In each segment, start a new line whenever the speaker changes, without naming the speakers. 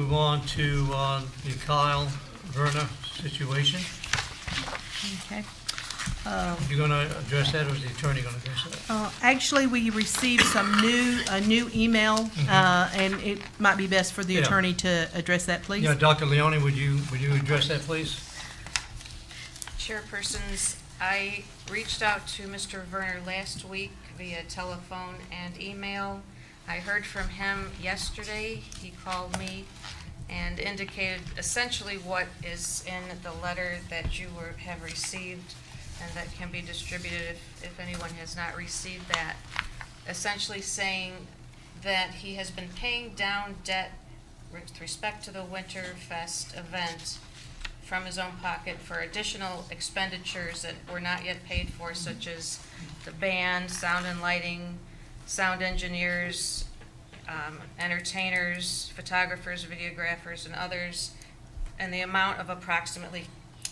move on to the Kyle Verna situation.
Okay.
You going to address that, or is the attorney going to address that?
Actually, we received a new email, and it might be best for the
Yeah.
attorney to address that, please.
Yeah, Dr. Leone, would you address that, please?
Chairpersons, I reached out to Mr. Werner last week via telephone and email. I heard from him yesterday. He called me and indicated essentially what is in the letter that you have received and that can be distributed if anyone has not received that. Essentially saying that he has been paying down debt with respect to the Winterfest event from his own pocket for additional expenditures that were not yet paid for, such as the band, sound and lighting, sound engineers, entertainers, photographers, videographers, and others, and the amount of approximately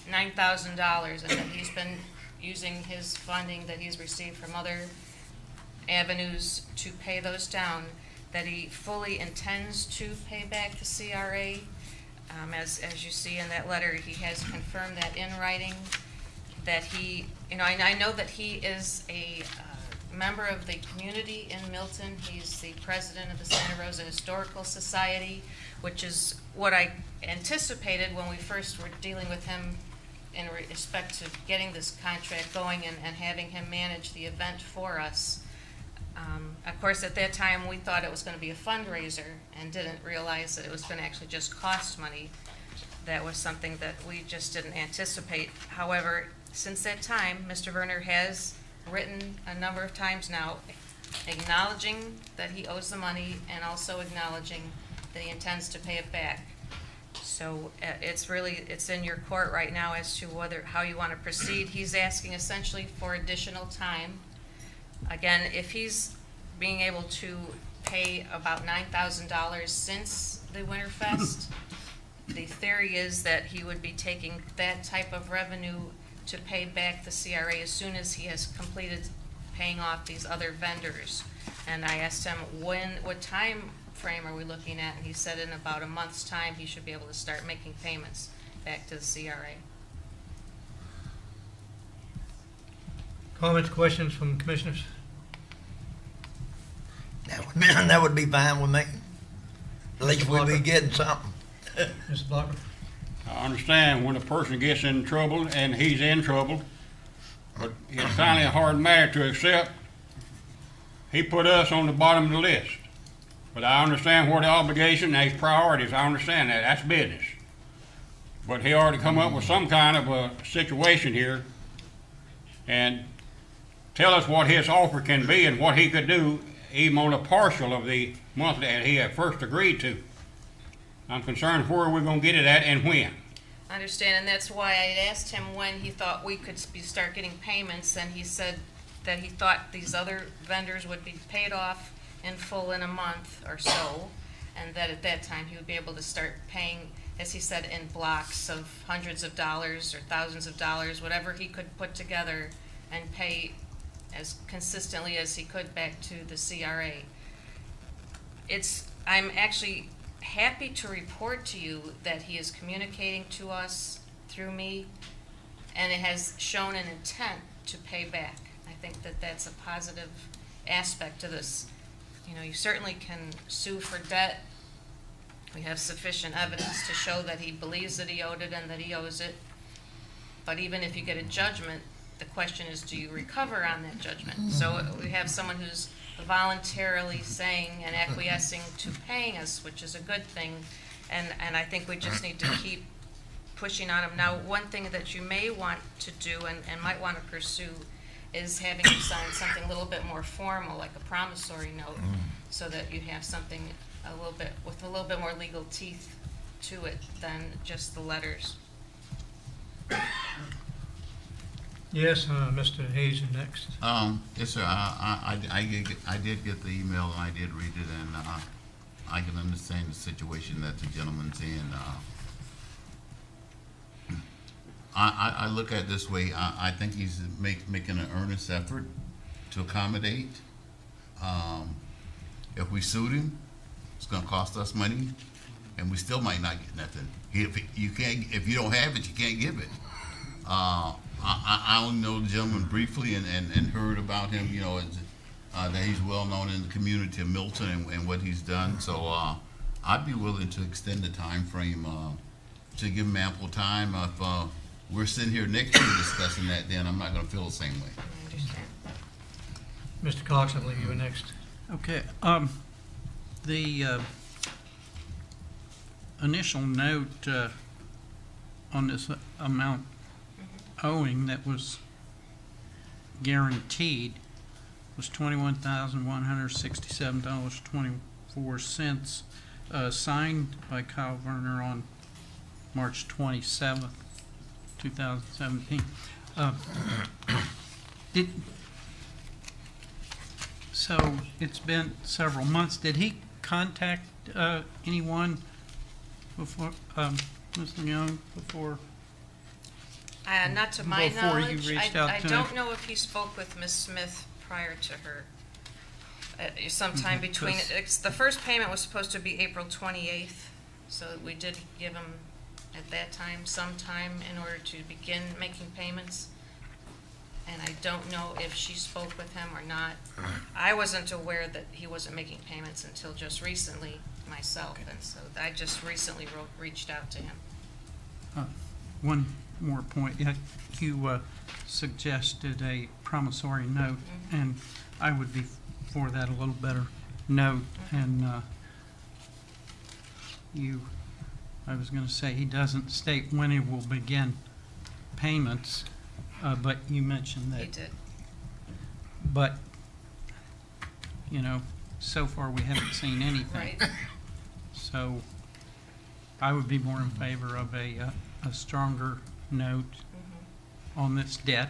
$9,000, and that he's been using his funding that he's received from other avenues to pay those down, that he fully intends to pay back the CRA. As you see in that letter, he has confirmed that in writing, that he, I know that he is a member of the community in Milton. He's the president of the Santa Rosa Historical Society, which is what I anticipated when we first were dealing with him in respect to getting this contract going and having him manage the event for us. Of course, at that time, we thought it was going to be a fundraiser and didn't realize that it was going to actually just cost money. That was something that we just didn't anticipate. However, since that time, Mr. Werner has written a number of times now acknowledging that he owes the money and also acknowledging that he intends to pay it back. So it's in your court right now as to how you want to proceed. He's asking essentially for additional time. Again, if he's being able to pay about $9,000 since the Winterfest, the theory is that he would be taking that type of revenue to pay back the CRA as soon as he has completed paying off these other vendors. And I asked him, what time frame are we looking at? And he said in about a month's time, he should be able to start making payments back to the CRA.
Comments, questions from commissioners?
That would be fine with me. At least we'd be getting something.
Mr. Blocker?
I understand when a person gets in trouble, and he's in trouble, but it's finally a hard matter to accept. He put us on the bottom of the list. But I understand where the obligation and his priorities, I understand that, that's business. But he ought to come up with some kind of a situation here and tell us what his offer can be and what he could do even on a partial of the monthly that he had first agreed to. I'm concerned where we're going to get it at and when.
I understand, and that's why I asked him when he thought we could start getting payments, and he said that he thought these other vendors would be paid off in full in a month or so, and that at that time he would be able to start paying, as he said, in blocks of hundreds of dollars or thousands of dollars, whatever he could put together and pay as consistently as he could back to the CRA. I'm actually happy to report to you that he is communicating to us through me, and it has shown an intent to pay back. I think that that's a positive aspect to this. You certainly can sue for debt. We have sufficient evidence to show that he believes that he owed it and that he owes it. But even if you get a judgment, the question is, do you recover on that judgment? So we have someone who's voluntarily saying and acquiescing to paying us, which is a good thing, and I think we just need to keep pushing on him. Now, one thing that you may want to do and might want to pursue is having him sign something a little bit more formal, like a promissory note, so that you have something with a little bit more legal teeth to it than just the letters.
Yes, Mr. Hazen next.
Yes, sir. I did get the email and I did read it, and I can understand the situation that the gentleman's in. I look at it this way. I think he's making an earnest effort to accommodate. If we sued him, it's going to cost us money. and we still might not get nothing. If you don't have it, you can't give it. I only know the gentleman briefly and heard about him, that he's well known in the community of Milton and what he's done. So I'd be willing to extend the time frame to give him ample time. If we're sitting here next year discussing that, then I'm not going to feel the same way.
I understand.
Mr. Cox, I believe you were next.
Okay, the initial note on this amount owing that was guaranteed was $21,167.24, signed by Kyle Werner on March 27th, 2017. So it's been several months. Did he contact anyone before, Mr. Young, before?
Not to my
Before you
knowledge.
reached
I
out to
don't
him?
know if he spoke with Ms. Smith prior to her. Sometime between, the first payment was supposed to be April 28th, so we did give him, at that time, some time in order to begin making payments. And I don't know if she spoke with him or not. I wasn't aware that he wasn't making payments until just recently myself, and so I just recently reached out to him.
One more point. You suggested a promissory note, and I would be for that, a little better note. And I was going to say, he doesn't state when he will begin payments, but you mentioned that.
He did.
But, so far we haven't seen anything.
Right.
So I would be more in favor of a stronger note on this debt.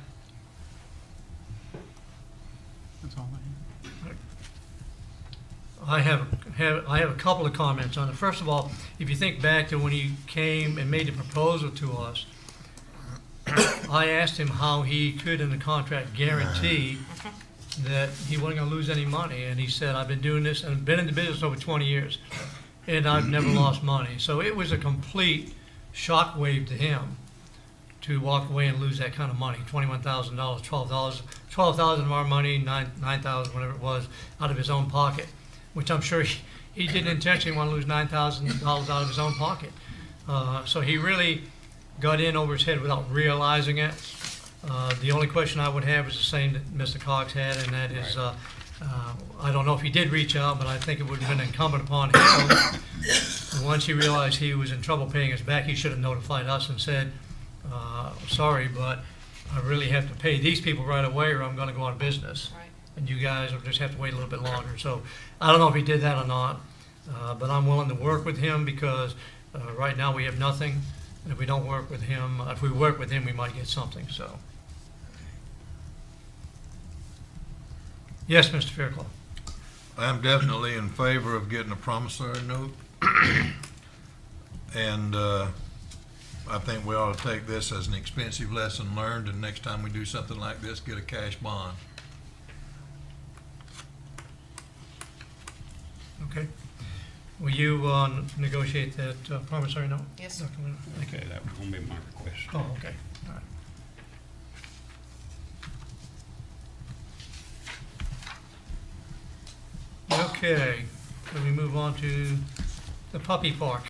That's all I have.
I have a couple of comments on it. First of all, if you think back to when he came and made the proposal to us, I asked him how he could in the contract guarantee that he wasn't going to lose any money, and he said, "I've been doing this and been in the business over 20 years, and I've never lost money." So it was a complete shockwave to him to walk away and lose that kind of money, $21,000, $12,000 of our money, $9,000, whatever it was, out of his own pocket, which I'm sure he didn't intentionally want to lose $9,000 out of his own pocket. So he really got in over his head without realizing it. The only question I would have is the same that Mr. Cox had, and that is, I don't know if he did reach out, but I think it would have been incumbent upon him. Once he realized he was in trouble paying us back, he should have notified us and said, sorry, but I really have to pay these people right away or I'm going to go out of business.
Right.
And you guys will just have to wait a little bit longer. So I don't know if he did that or not, but I'm willing to work with him because right now we have nothing. And if we don't work with him, if we work with him, we might get something, so. Yes, Mr. Fairclough.
I'm definitely in favor of getting a promissory note. And I think we ought to take this as an expensive lesson learned, and next time we do something like this, get a cash bond.
Okay. Will you negotiate that promissory note?
Yes.
Dr. Winter? Thank you.
Okay, that was gonna be my request.
Oh, okay, all right. Okay, can we move on to the puppy park?